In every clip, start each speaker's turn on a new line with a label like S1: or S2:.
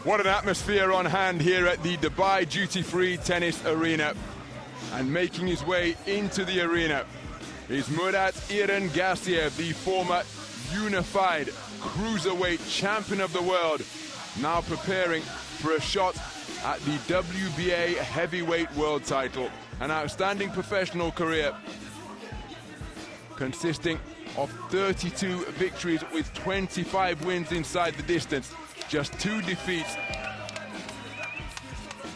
S1: What an atmosphere on hand here at the Dubai Duty-Free Tennis Arena. And making his way into the arena is Murat Gassiev, the former unified cruiserweight champion of the world, now preparing for a shot at the WBA heavyweight world title. An outstanding professional career consisting of 32 victories with 25 wins inside the distance, just 2 defeats.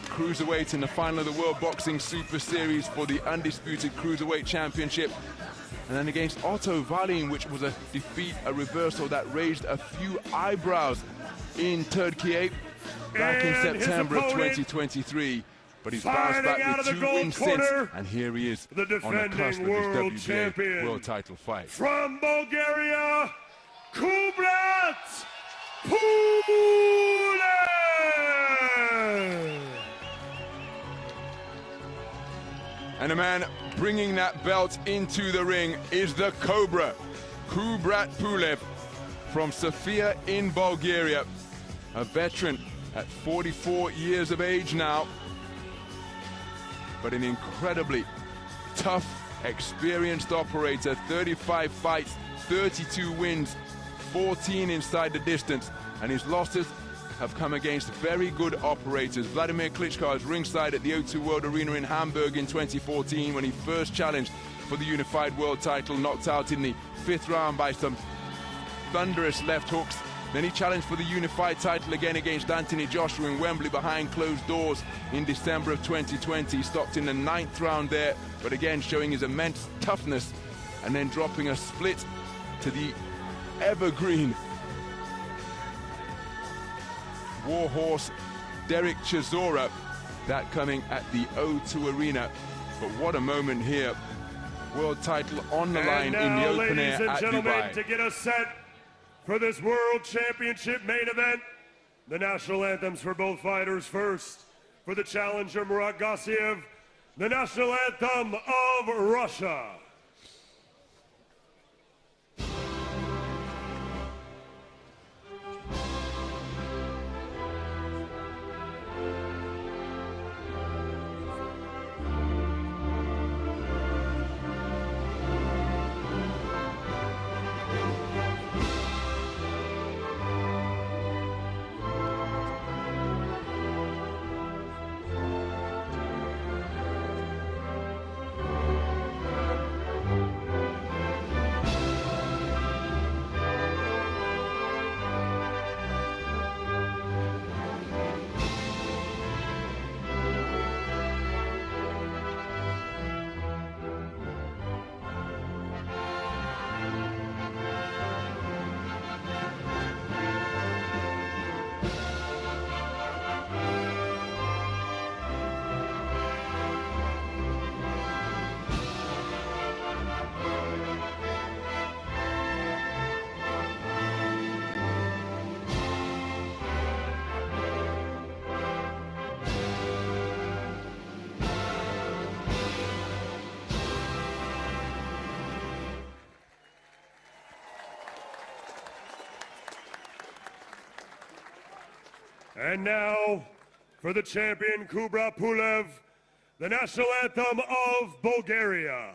S1: Cruiserweight in the final of the World Boxing Super Series for the undisputed Cruiserweight Championship. And then against Otto Wallin, which was a defeat, a reversal that raised a few eyebrows in Turkey back in September of 2023. But he's bounced back with 2 wins since, and here he is on the cusp of his WBA world title fight.
S2: From Bulgaria, Kubrat Pulev!
S1: And a man bringing that belt into the ring is the Cobra, Kubrat Pulev, from Sofia in Bulgaria. A veteran at 44 years of age now, but an incredibly tough, experienced operator. 35 fights, 32 wins, 14 inside the distance, and his losses have come against very good operators. Vladimir Klitschko is ringside at the O2 World Arena in Hamburg in 2014 when he first challenged for the unified world title, knocked out in the 5th round by some thunderous left hooks. Then he challenged for the unified title again against Anthony Joshua in Wembley behind closed doors in December of 2020. He stopped in the 9th round there, but again showing his immense toughness, and then dropping a split to the evergreen warhorse Derek Chisora, that coming at the O2 Arena. But what a moment here. World title on the line in the open air at Dubai.
S2: To get us set for this World Championship main event, the national anthems for both fighters. First, for the challenger Murat Gassiev, the national anthem of Russia. And now, for the champion Kubrat Pulev, the national anthem of Bulgaria.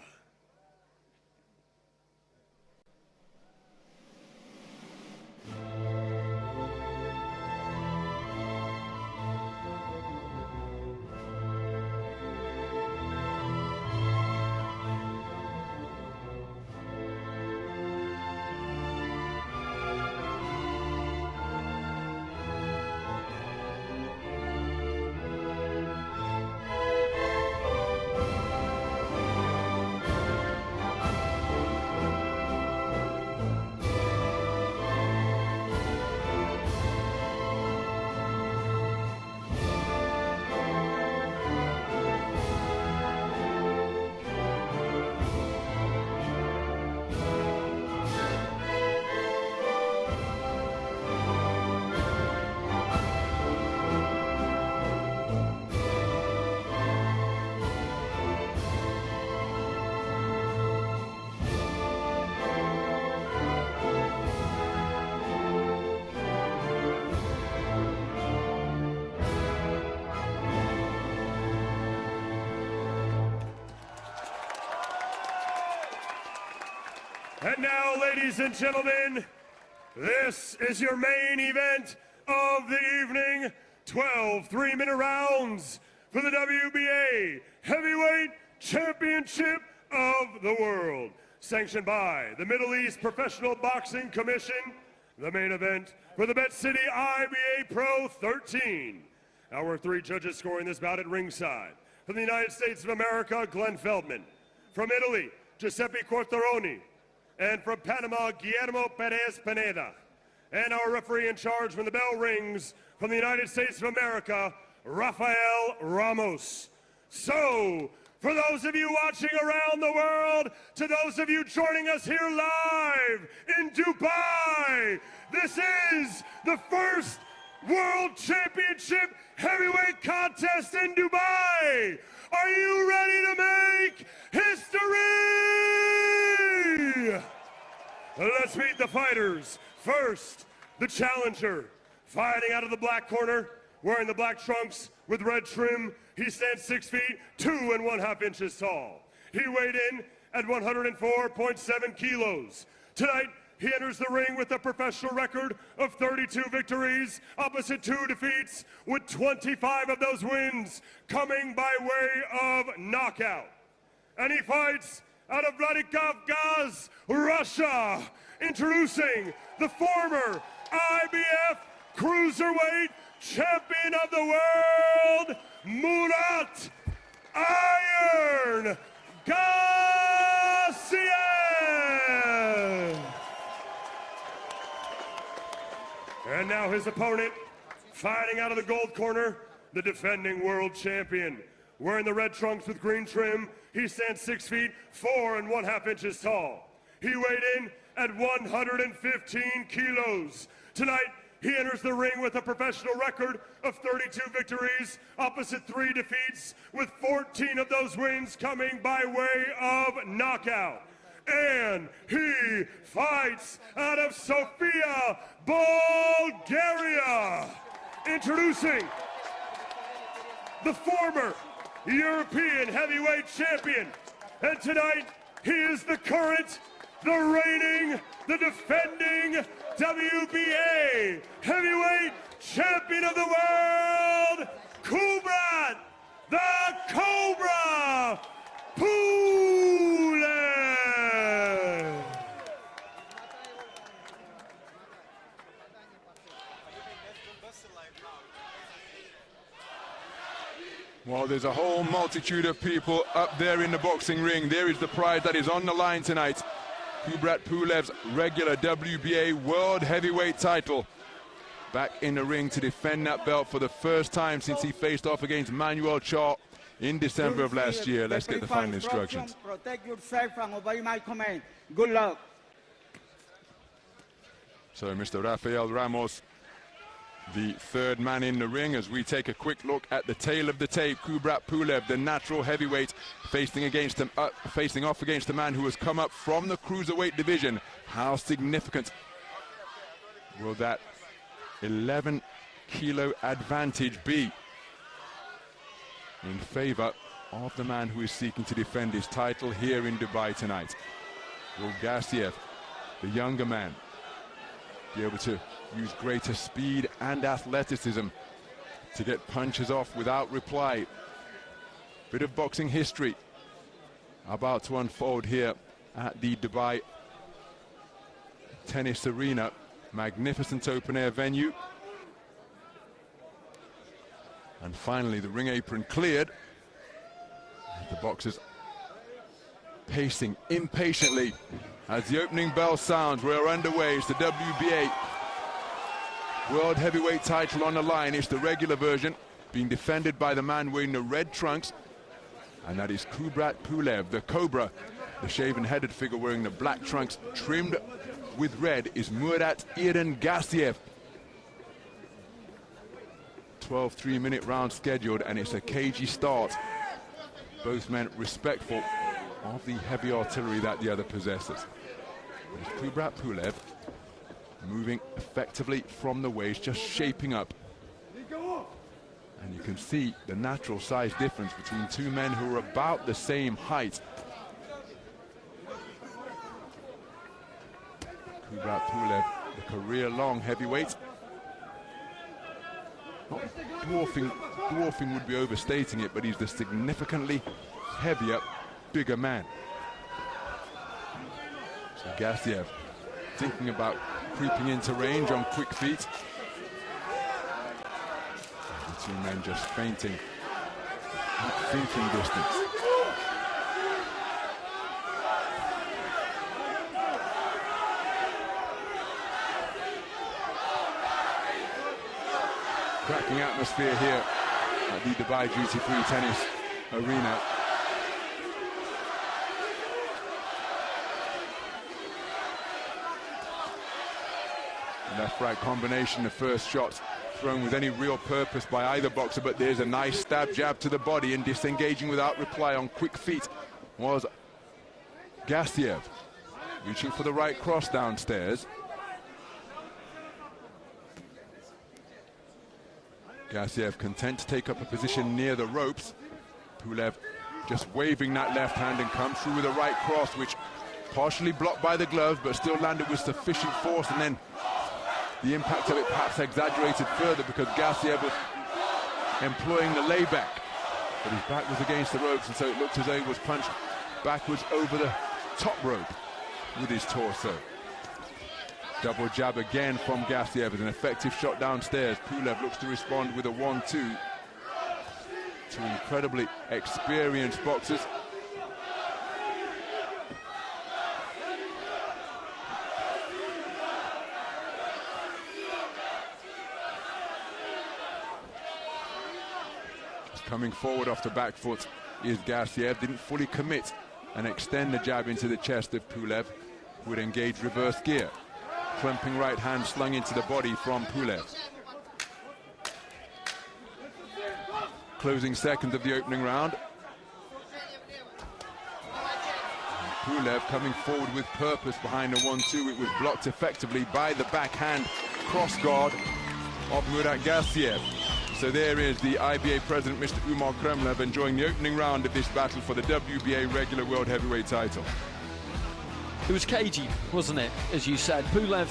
S2: And now, ladies and gentlemen, this is your main event of the evening. 12 3-minute rounds for the WBA Heavyweight Championship of the World. Sanctioned by the Middle East Professional Boxing Commission. The main event for the Bet City IBA Pro 13. Our 3 judges scoring this bout at ringside. From the United States of America, Glenn Feldman. From Italy, Giuseppe Quartaroni. And from Panama, Guillermo Perez Pineda. And our referee in charge when the bell rings from the United States of America, Rafael Ramos. So, for those of you watching around the world, to those of you joining us here live in Dubai, this is the first World Championship Heavyweight Contest in Dubai. Are you ready to make history? Let's meet the fighters. First, the challenger, fighting out of the black corner, wearing the black trunks with red trim. He stands 6 feet, 2 1/2 inches tall. He weighed in at 104.7 kilos. Tonight, he enters the ring with a professional record of 32 victories, opposite 2 defeats, with 25 of those wins coming by way of knockout. And he fights out of Vladikavkaz, Russia, introducing the former IBF Cruiserweight Champion of the World, Murat Iron Gassiev. And now his opponent, fighting out of the gold corner, the defending world champion. Wearing the red trunks with green trim, he stands 6 feet, 4 1/2 inches tall. He weighed in at 115 kilos. Tonight, he enters the ring with a professional record of 32 victories, opposite 3 defeats, with 14 of those wins coming by way of knockout. And he fights out of Sofia, Bulgaria. Introducing the former European heavyweight champion. And tonight, he is the current, the reigning, the defending WBA heavyweight champion of the world, Kubrat the Cobra Pulev.
S1: Well, there's a whole multitude of people up there in the boxing ring. There is the prize that is on the line tonight. Kubrat Pulev's regular WBA World Heavyweight title. Back in the ring to defend that belt for the first time since he faced off against Manuel Char in December of last year. Let's get the final instructions.
S3: Protect yourself and obey my command. Good luck.
S1: So Mr. Rafael Ramos, the third man in the ring, as we take a quick look at the tail of the tape. Kubrat Pulev, the natural heavyweight, facing off against a man who has come up from the cruiserweight division. How significant will that 11-kilo advantage be in favor of the man who is seeking to defend his title here in Dubai tonight? Will Gassiev, the younger man, be able to use greater speed and athleticism to get punches off without reply? Bit of boxing history about to unfold here at the Dubai Tennis Arena. Magnificent open-air venue. And finally, the ring apron cleared. The boxers pacing impatiently as the opening bell sounds. We're underway. It's the WBA World Heavyweight title on the line. It's the regular version, being defended by the man wearing the red trunks, and that is Kubrat Pulev, the Cobra. The shaven-headed figure wearing the black trunks trimmed with red is Murat Iron Gassiev. 12 3-minute rounds scheduled, and it's a cagey start. Both men respectful of the heavy artillery that the other possesses. There's Kubrat Pulev moving effectively from the waist, just shaping up. And you can see the natural size difference between two men who are about the same height. Kubrat Pulev, the career-long heavyweight. Not dwarfing would be overstating it, but he's the significantly heavier, bigger man. So Gassiev thinking about creeping into range on quick feet. The two men just feinting, not thinking distance. Cracking atmosphere here at the Dubai Duty-Free Tennis Arena. Left-right combination, the first shot thrown with any real purpose by either boxer, but there's a nice stab jab to the body, and disengaging without reply on quick feet was Gassiev, reaching for the right cross downstairs. Gassiev content to take up a position near the ropes. Pulev just waving that left hand and comes through with a right cross, which partially blocked by the glove, but still landed with sufficient force, and then the impact of it perhaps exaggerated further because Gassiev was employing the layback, but his back was against the ropes, and so it looked as though he was punched backwards over the top rope with his torso. Double jab again from Gassiev, an effective shot downstairs. Pulev looks to respond with a 1-2. Two incredibly experienced boxers. Coming forward off the back foot is Gassiev. Didn't fully commit and extend the jab into the chest of Pulev, who would engage reverse gear. Clumping right hand slung into the body from Pulev. Closing seconds of the opening round. Pulev coming forward with purpose behind the 1-2. It was blocked effectively by the backhand cross guard of Murat Gassiev. So there is the IBA president, Mr. Umar Kremlev, enjoying the opening round of this battle for the WBA regular world heavyweight title.
S4: It was cagey, wasn't it? As you said, Pulev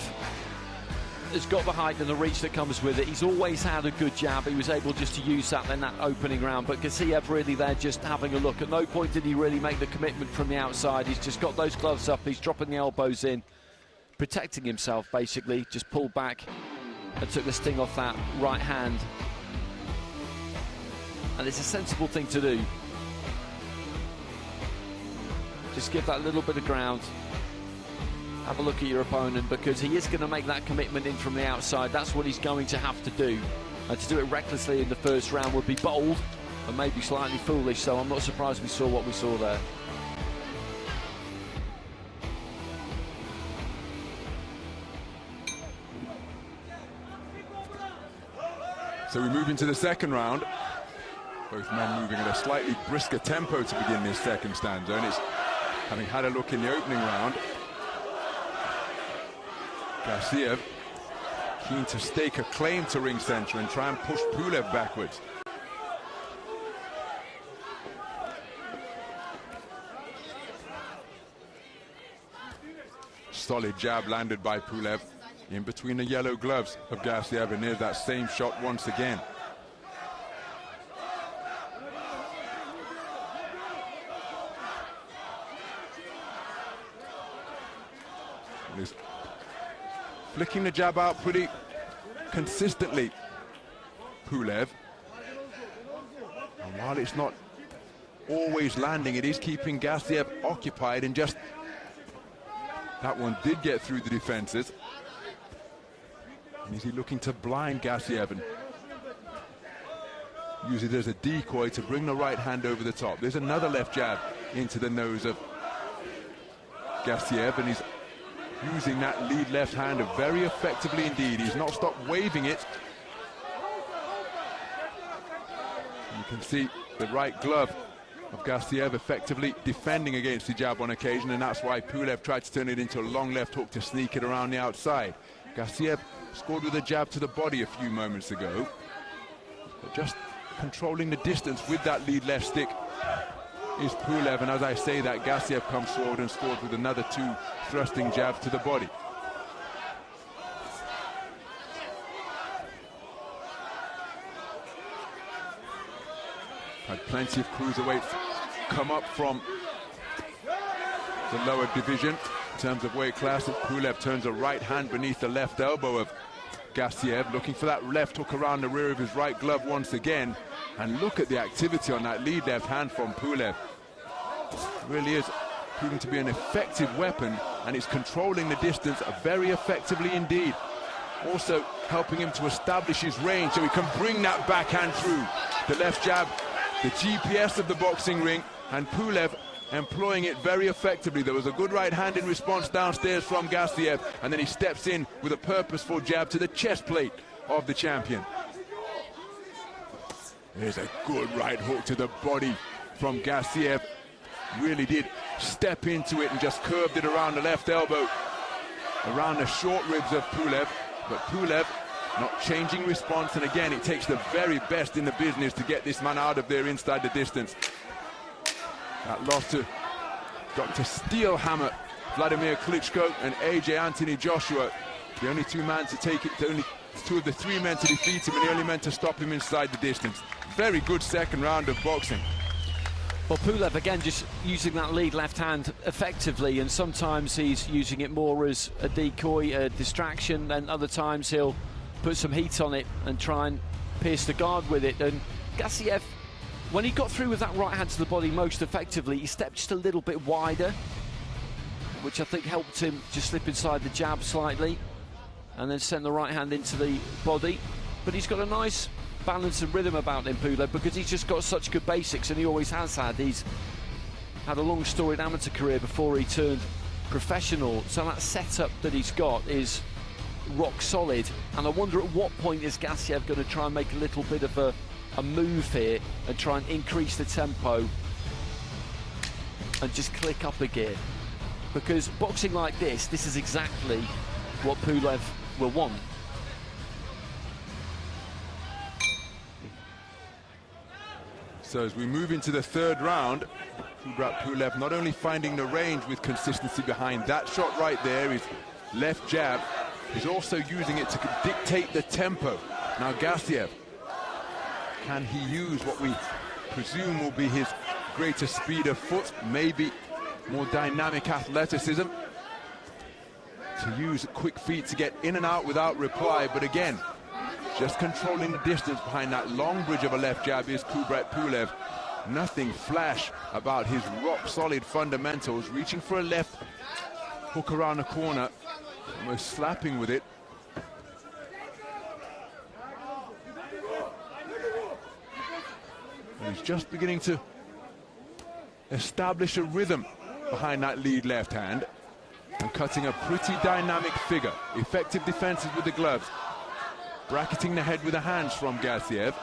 S4: has got the height and the reach that comes with it. He's always had a good jab. He was able just to use that in that opening round, but Gassiev really there just having a look. At no point did he really make the commitment from the outside. He's just got those gloves up, he's dropping the elbows in, protecting himself basically, just pulled back and took the sting off that right hand. And it's a sensible thing to do. Just give that little bit of ground. Have a look at your opponent, because he is going to make that commitment in from the outside. That's what he's going to have to do. And to do it recklessly in the first round would be bold and maybe slightly foolish, so I'm not surprised we saw what we saw there.
S1: So we move into the second round. Both men moving at a slightly brisker tempo to begin this second stanza, and it's having had a look in the opening round. Gassiev keen to stake a claim to ring center and try and push Pulev backwards. Solid jab landed by Pulev in between the yellow gloves of Gassiev, and there's that same shot once again. He's flicking the jab out pretty consistently, Pulev. And while it's not always landing, it is keeping Gassiev occupied, and just that one did get through the defenses. And is he looking to blind Gassiev and use it as a decoy to bring the right hand over the top? There's another left jab into the nose of Gassiev, and he's using that lead left hand very effectively indeed. He's not stopped waving it. You can see the right glove of Gassiev effectively defending against the jab on occasion, and that's why Pulev tried to turn it into a long left hook to sneak it around the outside. Gassiev scored with a jab to the body a few moments ago, but just controlling the distance with that lead left stick is Pulev, and as I say that, Gassiev comes forward and scores with another two thrusting jabs to the body. Had plenty of cruiserweights come up from the lower division in terms of weight class. Pulev turns a right hand beneath the left elbow of Gassiev, looking for that left hook around the rear of his right glove once again. And look at the activity on that lead left hand from Pulev. It really is proving to be an effective weapon, and it's controlling the distance very effectively indeed. Also helping him to establish his range so he can bring that backhand through. The left jab, the GPS of the boxing ring, and Pulev employing it very effectively. There was a good right hand in response downstairs from Gassiev, and then he steps in with a purposeful jab to the chest plate of the champion. There's a good right hook to the body from Gassiev. Really did step into it and just curved it around the left elbow, around the short ribs of Pulev. But Pulev not changing response, and again it takes the very best in the business to get this man out of there inside the distance. That loss to Dr. Steelhammer, Vladimir Klitschko, and AJ Anthony Joshua, the only two men to take it, the only two of the three men to defeat him, and the only men to stop him inside the distance. Very good second round of boxing.
S4: Well, Pulev again just using that lead left hand effectively, and sometimes he's using it more as a decoy, a distraction, and other times he'll put some heat on it and try and pierce the guard with it. And Gassiev, when he got through with that right hand to the body most effectively, he stepped just a little bit wider, which I think helped him just slip inside the jab slightly and then send the right hand into the body. But he's got a nice balance and rhythm about him, Pulev, because he's just got such good basics, and he always has had. He's had a long storied amateur career before he turned professional, so that setup that he's got is rock solid. And I wonder at what point is Gassiev going to try and make a little bit of a move here and try and increase the tempo and just click up a gear, because boxing like this is exactly what Pulev will want.
S1: So as we move into the third round, Kubrat Pulev not only finding the range with consistency behind that shot right there, his left jab, he's also using it to dictate the tempo. Now Gassiev, can he use what we presume will be his greater speed of foot, maybe more dynamic athleticism, to use quick feet to get in and out without reply? But again, just controlling the distance behind that long bridge of a left jab is Kubrat Pulev. Nothing flash about his rock-solid fundamentals, reaching for a left hook around the corner, almost slapping with it. And he's just beginning to establish a rhythm behind that lead left hand and cutting a pretty dynamic figure. Effective defenses with the gloves. Bracketing the head with the hands from Gassiev.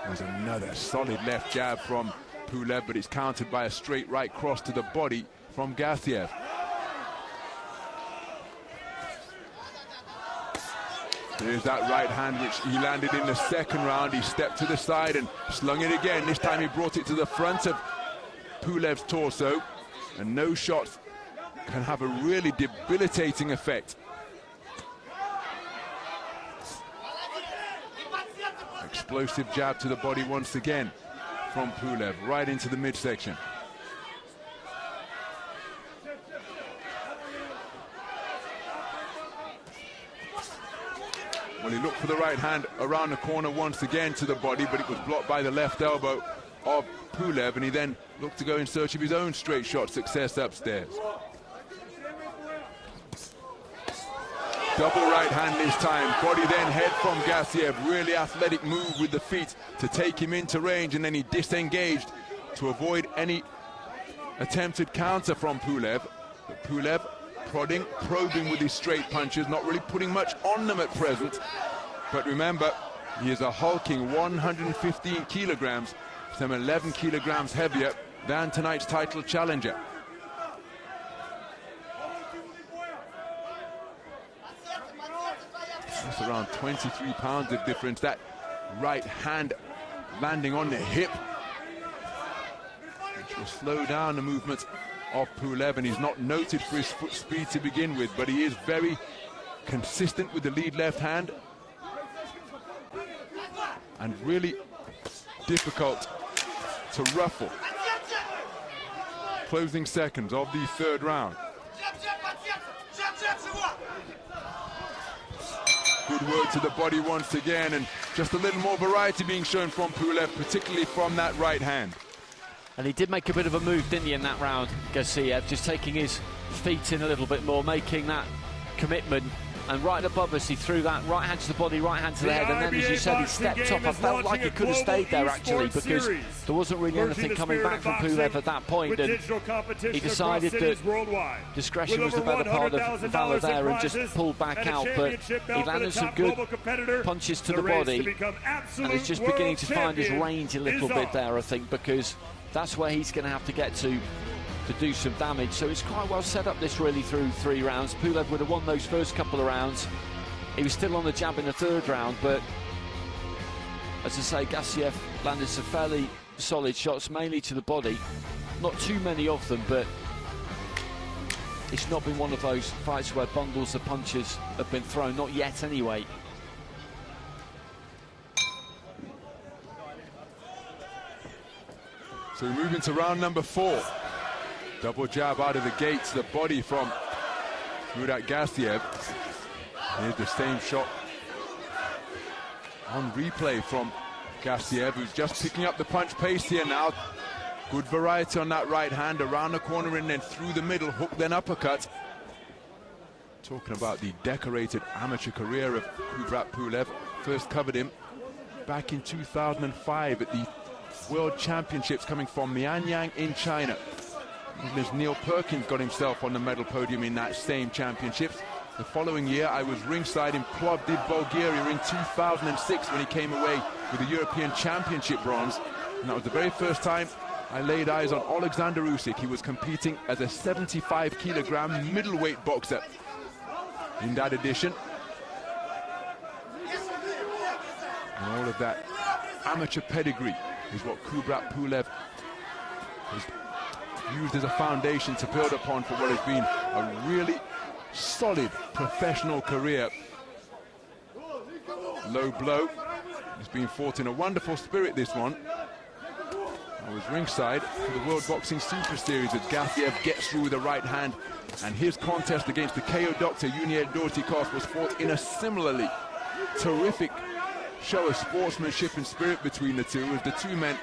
S1: There's another solid left jab from Pulev, but it's countered by a straight right cross to the body from Gassiev. There's that right hand which he landed in the second round. He stepped to the side and slung it again. This time he brought it to the front of Pulev's torso, and no shots can have a really debilitating effect. Explosive jab to the body once again from Pulev, right into the midsection. Well, he looked for the right hand around the corner once again to the body, but it was blocked by the left elbow of Pulev, and he then looked to go in search of his own straight shot success upstairs. Double right hand this time, body then head from Gassiev. Really athletic move with the feet to take him into range, and then he disengaged to avoid any attempted counter from Pulev. But Pulev prodding, probing with his straight punches, not really putting much on them at present. But remember, he is a hulking 115 kilograms, some 11 kilograms heavier than tonight's title challenger. That's around 23 pounds of difference. That right hand landing on the hip, which will slow down the movement of Pulev, and he's not noted for his foot speed to begin with, but he is very consistent with the lead left hand, and really difficult to ruffle. Closing seconds of the third round. Good work to the body once again, and just a little more variety being shown from Pulev, particularly from that right hand.
S4: And he did make a bit of a move, didn't he, in that round, Gassiev, just taking his feet in a little bit more, making that commitment. And right above us, he threw that right hand to the body, right hand to the head, and then, as you said, he stepped up. I felt like he could have stayed there, actually, because there wasn't really anything coming back from Pulev at that point, and he decided that discretion was the better part of valor there and just pulled back out. But he landed some good punches to the body, and he's just beginning to find his range a little bit there, I think, because that's where he's going to have to get to do some damage. So it's quite well set up, this, really, through 3 rounds. Pulev would have won those first couple of rounds. He was still on the jab in the third round, but as I say, Gassiev landed some fairly solid shots, mainly to the body. Not too many of them, but it's not been one of those fights where bundles of punches have been thrown, not yet anyway.
S1: So we move into round number 4. Double jab out of the gates, the body from Murat Gassiev. Here's the same shot on replay from Gassiev, who's just picking up the punch pace here now. Good variety on that right hand, around the corner and then through the middle, hook then uppercut. Talking about the decorated amateur career of Kubrat Pulev. First covered him back in 2005 at the World Championships coming from Mianyang in China. As Neil Perkins got himself on the medal podium in that same championships. The following year, I was ringside in Plovdiv, Bulgaria in 2006 when he came away with the European Championship bronze. And that was the very first time I laid eyes on Alexander Usyk. He was competing as a 75-kilogram middleweight boxer in that edition. And all of that amateur pedigree is what Kubrat Pulev has used as a foundation to build upon for what has been a really solid professional career. Low blow. It's been fought in a wonderful spirit, this one. I was ringside for the World Boxing Super Series as Gassiev gets through with the right hand, and his contest against the KO doctor Yuniel Dortikov was fought in a similarly terrific show of sportsmanship and spirit between the two, as the two men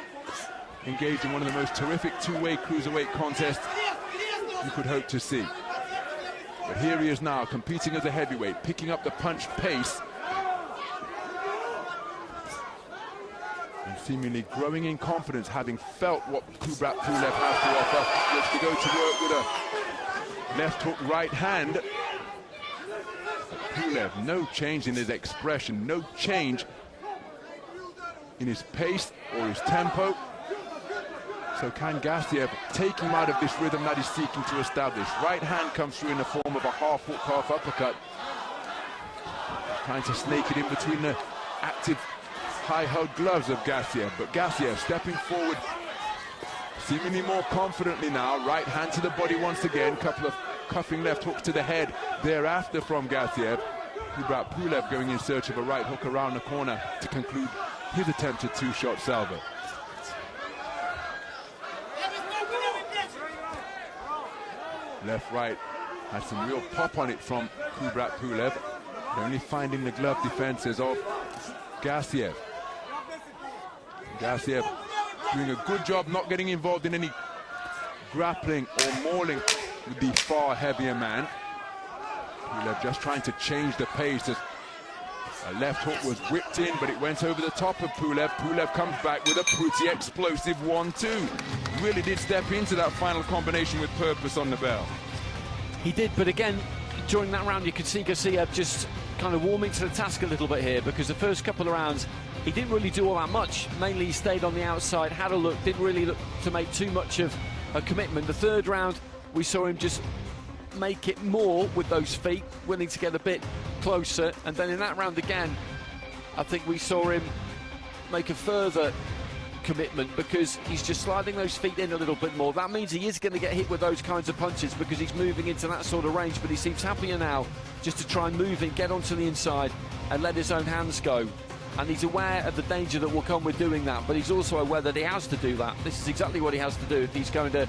S1: engaged in one of the most terrific two-way cruiserweight contests you could hope to see. But here he is now, competing as a heavyweight, picking up the punch pace, and seemingly growing in confidence, having felt what Kubrat Pulev has to offer. Looks to go to work with a left hook right hand. Pulev, no change in his expression, no change in his pace or his tempo. So can Gassiev take him out of this rhythm that he's seeking to establish? Right hand comes through in the form of a half hook, half uppercut. Trying to snake it in between the active high-held gloves of Gassiev. But Gassiev stepping forward, seemingly more confidently now. Right hand to the body once again. Couple of cuffing left hooks to the head thereafter from Gassiev. Kubrat Pulev going in search of a right hook around the corner to conclude his attempted two-shot salvo. Left, right, had some real pop on it from Kubrat Pulev. Only finding the glove defenses of Gassiev. Gassiev doing a good job not getting involved in any grappling or mauling with the far heavier man. Pulev just trying to change the pace as a left hook was whipped in, but it went over the top of Pulev. Pulev comes back with a pretty explosive 1-2. Really did step into that final combination with purpose on the bell.
S4: He did, but again, during that round, you could see Gassiev just kind of warming to the task a little bit here, because the first couple of rounds, he didn't really do all that much. Mainly he stayed on the outside, had a look, didn't really look to make too much of a commitment. The third round, we saw him just make it more with those feet, willing to get a bit closer. And then in that round again, I think we saw him make a further commitment because he's just sliding those feet in a little bit more. That means he is going to get hit with those kinds of punches because he's moving into that sort of range, but he seems happier now just to try and move in, get onto the inside and let his own hands go. And he's aware of the danger that will come with doing that, but he's also aware that he has to do that. This is exactly what he has to do if he's going to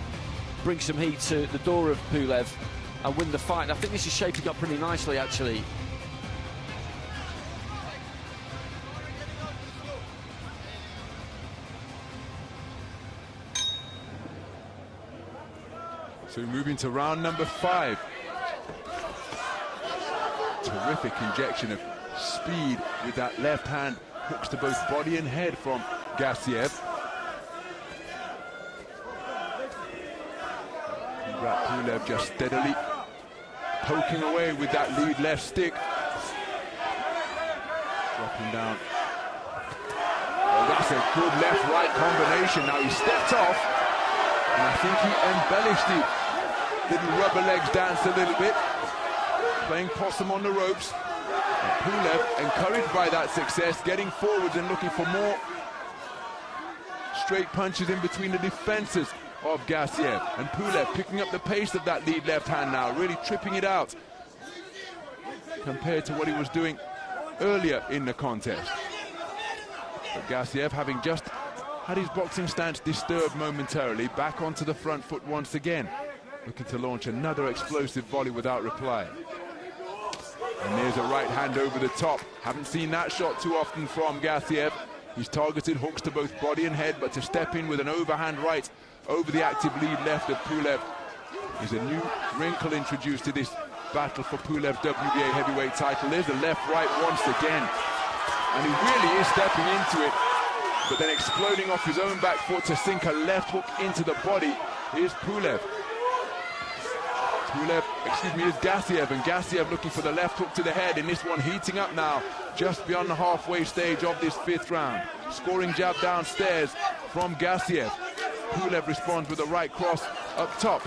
S4: bring some heat to the door of Pulev and win the fight. And I think this is shaping up pretty nicely, actually.
S1: So moving to round number 5. Terrific injection of speed with that left hand. Hooks to both body and head from Gassiev. Kubrat Pulev just steadily poking away with that lead left stick. Dropping down. Oh, that's a good left-right combination. Now he stepped off, and I think he embellished the little rubber legs dance a little bit, playing possum on the ropes. And Pulev, encouraged by that success, getting forwards and looking for more straight punches in between the defenses of Gassiev. And Pulev picking up the pace of that lead left hand now, really tripping it out compared to what he was doing earlier in the contest. But Gassiev, having just had his boxing stance disturbed momentarily, back onto the front foot once again, looking to launch another explosive volley without reply. And there's a right hand over the top. Haven't seen that shot too often from Gassiev. He's targeted hooks to both body and head, but to step in with an overhand right over the active lead left of Pulev is a new wrinkle introduced to this battle for Pulev's WBA heavyweight title. There's a left-right once again. And he really is stepping into it, but then exploding off his own back foot to sink a left hook into the body is Pulev. Is Gassiev, and Gassiev looking for the left hook to the head, and this one heating up now, just beyond the halfway stage of this 5th round. Scoring jab downstairs from Gassiev. Pulev responds with a right cross up top.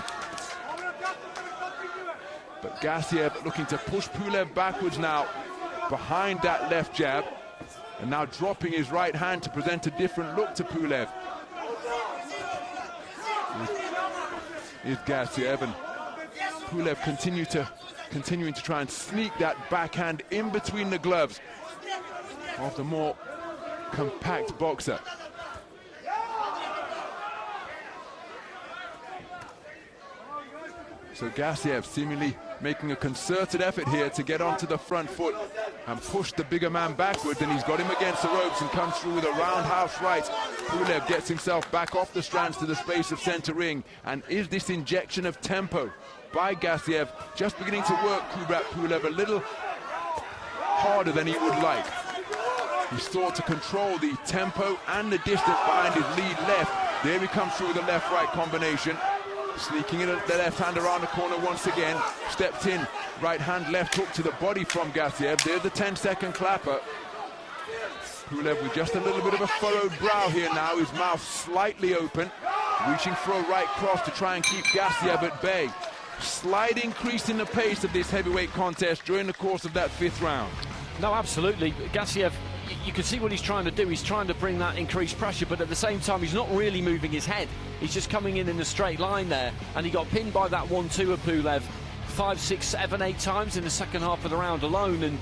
S1: But Gassiev looking to push Pulev backwards now, behind that left jab, and now dropping his right hand to present a different look to Pulev. Is Gassiev, and Pulev continuing to try and sneak that backhand in between the gloves of the more compact boxer. So Gassiev seemingly making a concerted effort here to get onto the front foot and push the bigger man backwards, and he's got him against the ropes and comes through with a roundhouse right. Pulev gets himself back off the strands to the space of center ring, and is this injection of tempo by Gassiev just beginning to work Kubrat Pulev a little harder than he would like. He sought to control the tempo and the distance behind his lead left. There he comes through with a left-right combination. Sneaking in the left hand around the corner once again. Stepped in, right hand left hook to the body from Gassiev. There's the 10-second clapper. Pulev with just a little bit of a furrowed brow here now, his mouth slightly open, reaching for a right cross to try and keep Gassiev at bay. Slight increase in the pace of this heavyweight contest during the course of that 5th round.
S4: No, absolutely. Gassiev, you can see what he's trying to do. He's trying to bring that increased pressure, but at the same time, he's not really moving his head. He's just coming in a straight line there, and he got pinned by that 1-2 of Pulev 5, 6, 7, 8 times in the second half of the round alone, and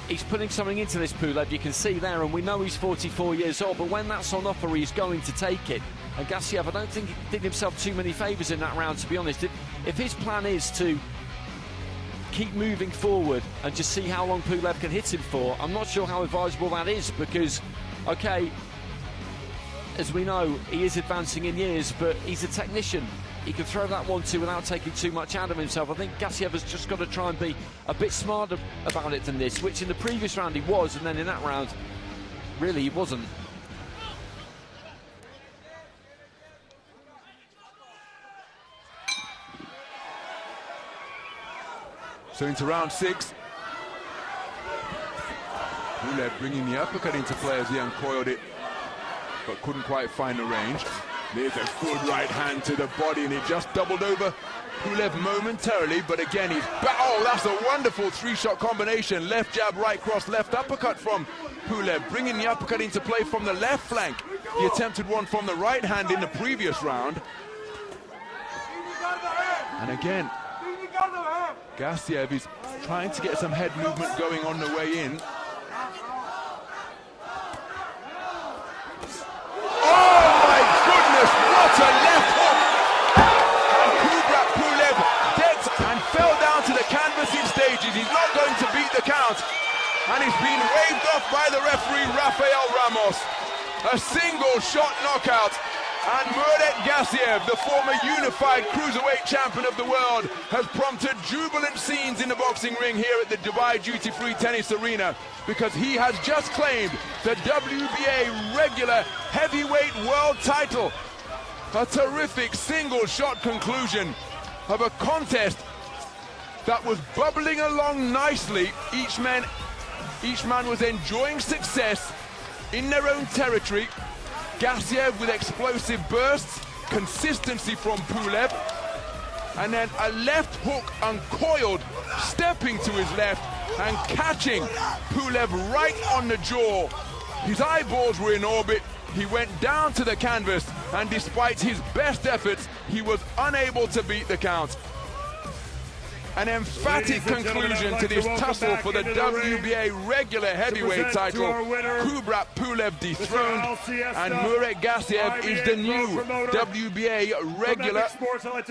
S4: he's putting something into this Pulev, you can see there, and we know he's 44 years old, but when that's on offer, he's going to take it. And Gassiev, I don't think he did himself too many favours in that round, to be honest. If his plan is to keep moving forward and just see how long Pulev can hit him for, I'm not sure how advisable that is, because, okay, as we know, he is advancing in years, but he's a technician. He can throw that 1-2 without taking too much out of himself. I think Gassiev has just got to try and be a bit smarter about it than this, which in the previous round he was, and then in that round, really he wasn't.
S1: So into round 6. Pulev bringing the uppercut into play as he uncoiled it, but couldn't quite find the range. There's a good right hand to the body, and it just doubled over Pulev momentarily, but again he's back. Oh, that's a wonderful 3-shot combination. Left jab, right cross, left uppercut from Pulev, bringing the uppercut into play from the left flank. He attempted one from the right hand in the previous round. And again, Gassiev is trying to get some head movement going on the way in. Oh my goodness, what a left hook! And Kubrat Pulev gets and fell down to the canvas in stages. He's not going to beat the count. And he's been waved off by the referee, Rafael Ramos. A single shot knockout. And Murat Gassiev, the former unified cruiserweight champion of the world, has prompted jubilant scenes in the boxing ring here at the Dubai Duty Free Tennis Arena, because he has just claimed the WBA regular heavyweight world title. A terrific single shot conclusion of a contest that was bubbling along nicely. Each man was enjoying success in their own territory. Gassiev with explosive bursts, consistency from Pulev, and then a left hook uncoiled, stepping to his left and catching Pulev right on the jaw. His eyeballs were in orbit. He went down to the canvas, and despite his best efforts, he was unable to beat the count. An emphatic conclusion to this tussle for the WBA regular heavyweight title. Kubrat Pulev dethroned, and Murat Gassiev is the new WBA regular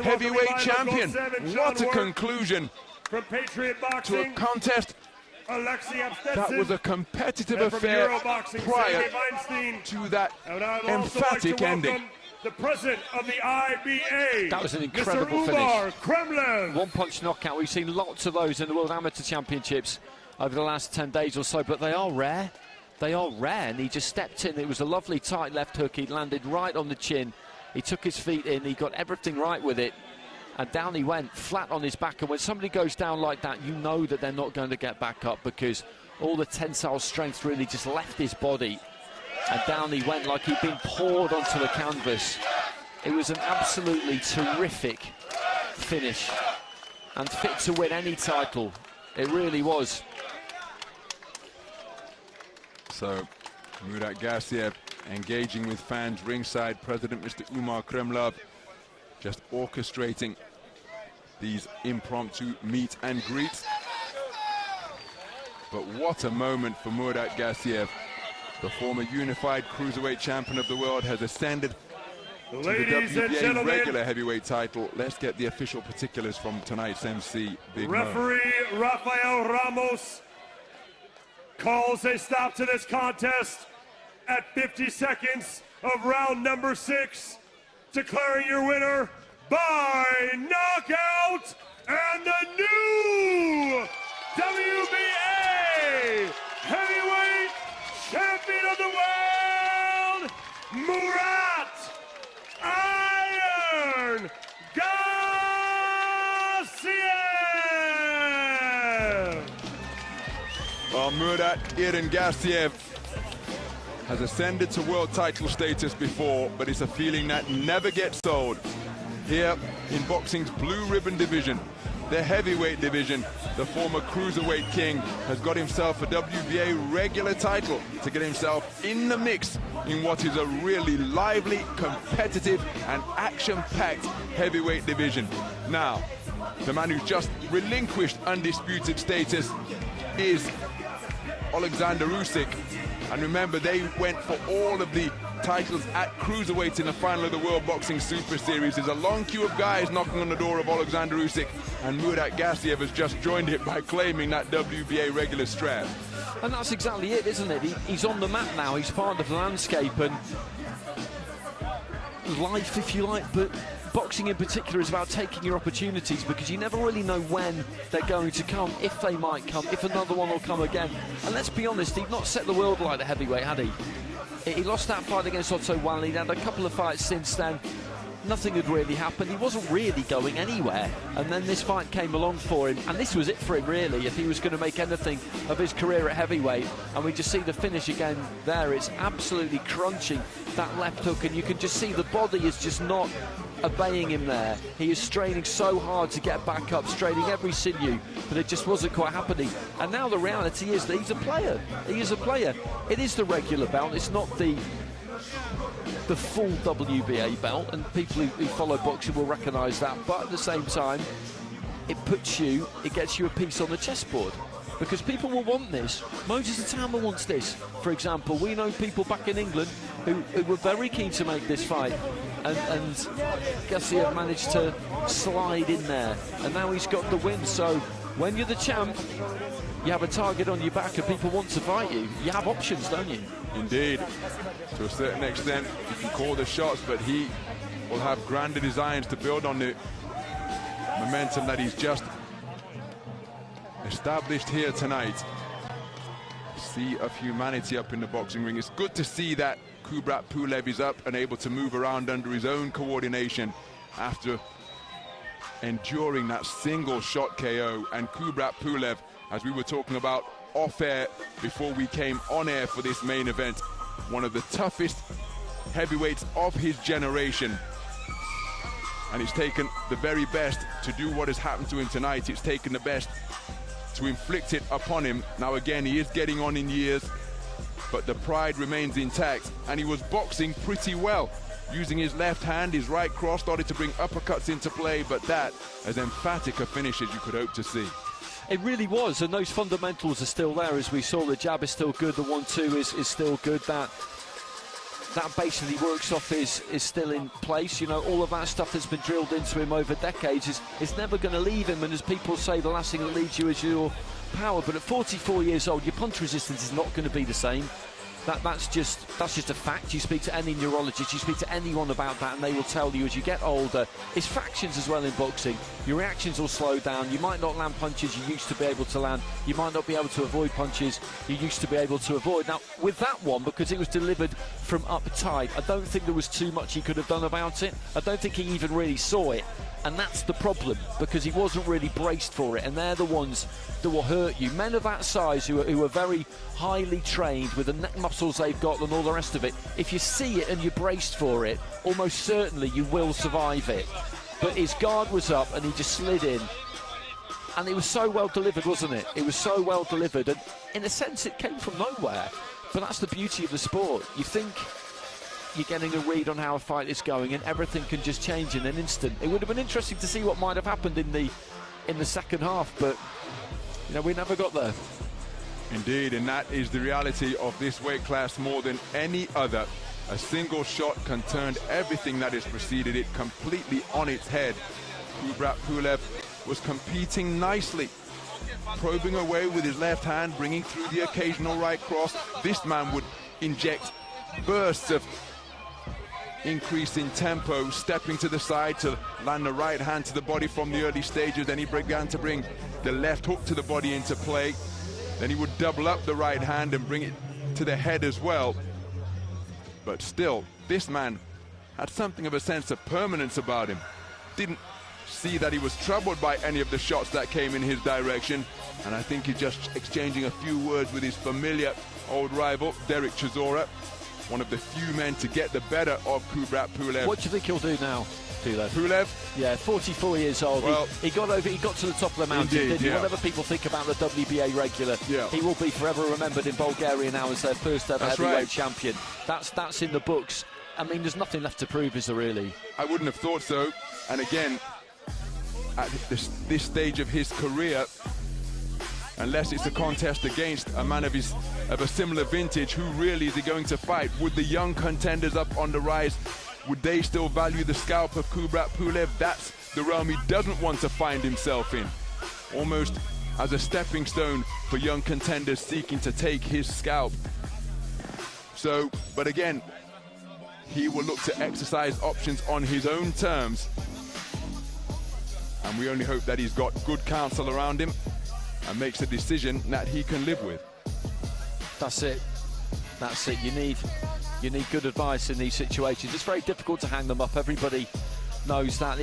S1: heavyweight champion. What a conclusion to a contest that was a competitive affair prior to that emphatic ending.
S2: The president of the IBA.
S4: That was an incredible finish. One-punch knockout. We've seen lots of those in the World Amateur Championships over the last 10 days or so, but they are rare. They are rare, and he just stepped in. It was a lovely tight left hook. He landed right on the chin. He took his feet in. He got everything right with it, and down he went, flat on his back. And when somebody goes down like that, you know that they're not going to get back up, because all the tensile strength really just left his body. And down he went like he'd been poured onto the canvas. It was an absolutely terrific finish, and fit to win any title. It really was.
S1: So, Murat Gassiev engaging with fans ringside. President Mr. Umar Kremlov just orchestrating these impromptu meet and greets. But what a moment for Murat Gassiev. The former unified cruiserweight champion of the world has ascended to the WBA regular heavyweight title. Let's get the official particulars from tonight's MC, Big Mo.
S2: Referee Rafael Ramos calls a stop to this contest at 50 seconds of round number 6, declaring your winner by knockout and the new WBA heavyweight champion of the world, Murat Iron Gassiev!
S1: Well, Murat Iron Gassiev has ascended to world title status before, but it's a feeling that never gets old. Here in boxing's blue ribbon division, the heavyweight division, the former cruiserweight king has got himself a WBA regular title to get himself in the mix in what is a really lively, competitive and action-packed heavyweight division. Now, the man who's just relinquished undisputed status is Alexander Usyk. And remember, they went for all of the titles at cruiserweight in the final of the World Boxing Super Series. There's a long queue of guys knocking on the door of Alexander Usyk, and Murat Gassiev has just joined it by claiming that WBA regular strap.
S4: And that's exactly it, isn't it? He's on the map now. He's part of the landscape, and life, if you like, but boxing in particular is about taking your opportunities, because you never really know when they're going to come, if they might come, if another one will come again. And let's be honest, he'd not set the world like the heavyweight, had he? He lost that fight against Otto Wallin. He'd had a couple of fights since then. Nothing had really happened. He wasn't really going anywhere. And then this fight came along for him. And this was it for him, really, if he was going to make anything of his career at heavyweight. And we just see the finish again there. It's absolutely crunching, that left hook. And you can just see the body is just not obeying him there. He is straining so hard to get back up, straining every sinew, but it just wasn't quite happening. And now the reality is that he's a player. He is a player. It is the regular belt. It's not the the full WBA belt, and people who follow boxing will recognise that, but at the same time, it gets you a piece on the chessboard. Because people will want this. Moses Atama wants this, for example. We know people back in England who were very keen to make this fight, and Gassiev managed to slide in there, and now he's got the win. So when you're the champ, you have a target on your back and people want to fight you. You have options, don't you?
S1: Indeed. To a certain extent, you can call the shots, but he will have grander designs to build on the momentum that he's just established here tonight. Sea of humanity up in the boxing ring. It's good to see that Kubrat Pulev is up and able to move around under his own coordination after enduring that single shot KO. And Kubrat Pulev, as we were talking about off air before we came on air for this main event, one of the toughest heavyweights of his generation. And it's taken the very best to do what has happened to him tonight. It's taken the best to inflict it upon him. Now again, he is getting on in years, but the pride remains intact, and he was boxing pretty well. Using his left hand, his right cross started to bring uppercuts into play, but that as emphatic a finish as you could hope to see.
S4: It really was, and those fundamentals are still there. As we saw, the jab is still good, the 1-2 is still good. That basically works off is still in place. You know, all of that stuff that's been drilled into him over decades is never going to leave him. And as people say, the last thing that leaves you is your power. But at 44 years old, your punch resistance is not going to be the same. That's just a fact. You speak to any neurologist, you speak to anyone about that, and they will tell you as you get older, it's fractions as well in boxing. Your reactions will slow down. You might not land punches you used to be able to land. You might not be able to avoid punches you used to be able to avoid. Now, with that one, because it was delivered from up tight, I don't think there was too much he could have done about it. I don't think he even really saw it. And that's the problem, because he wasn't really braced for it, and they're the ones that will hurt you. Men of that size who are very highly trained with the neck muscles they've got and all the rest of it, if you see it and you're braced for it, almost certainly you will survive it. But his guard was up and he just slid in, and it was so well delivered, wasn't it? It was so well delivered, and in a sense it came from nowhere. But that's the beauty of the sport. You think you're getting a read on how a fight is going, and everything can just change in an instant. It would have been interesting to see what might have happened in the second half, but you know, we never got there.
S1: Indeed, and that is the reality of this weight class more than any other. A single shot can turn everything that has preceded it completely on its head. Kubrat Pulev was competing nicely, probing away with his left hand, bringing through the occasional right cross. This man would inject bursts of increase in tempo, stepping to the side to land the right hand to the body from the early stages. Then he began to bring the left hook to the body into play. Then he would double up the right hand and bring it to the head as well. But still, this man had something of a sense of permanence about him. Didn't see that he was troubled by any of the shots that came in his direction. And I think he's just exchanging a few words with his familiar old rival, Derek Chisora, one of the few men to get the better of Kubrat Pulev.
S4: What do you think he'll do now, Pulev?
S1: Pulev?
S4: Yeah, 44 years old. Well, he got to the top of the mountain,
S1: indeed,
S4: didn't he?
S1: yeah.
S4: Whatever people think about the WBA regular,
S1: yeah,
S4: he will be forever remembered in Bulgaria now as their first ever heavyweight champion. That's in the books. I mean, there's nothing left to prove, is there really?
S1: I wouldn't have thought so. And again, at this stage of his career, unless it's a contest against a man of a similar vintage, who really is he going to fight? Would the young contenders up on the rise, would they still value the scalp of Kubrat Pulev? That's the realm he doesn't want to find himself in, almost as a stepping stone for young contenders seeking to take his scalp. So, but again, he will look to exercise options on his own terms, and we only hope that he's got good counsel around him and makes a decision that he can live with.
S4: That's it. That's it. You need good advice in these situations. It's very difficult to hang them up. Everybody knows that.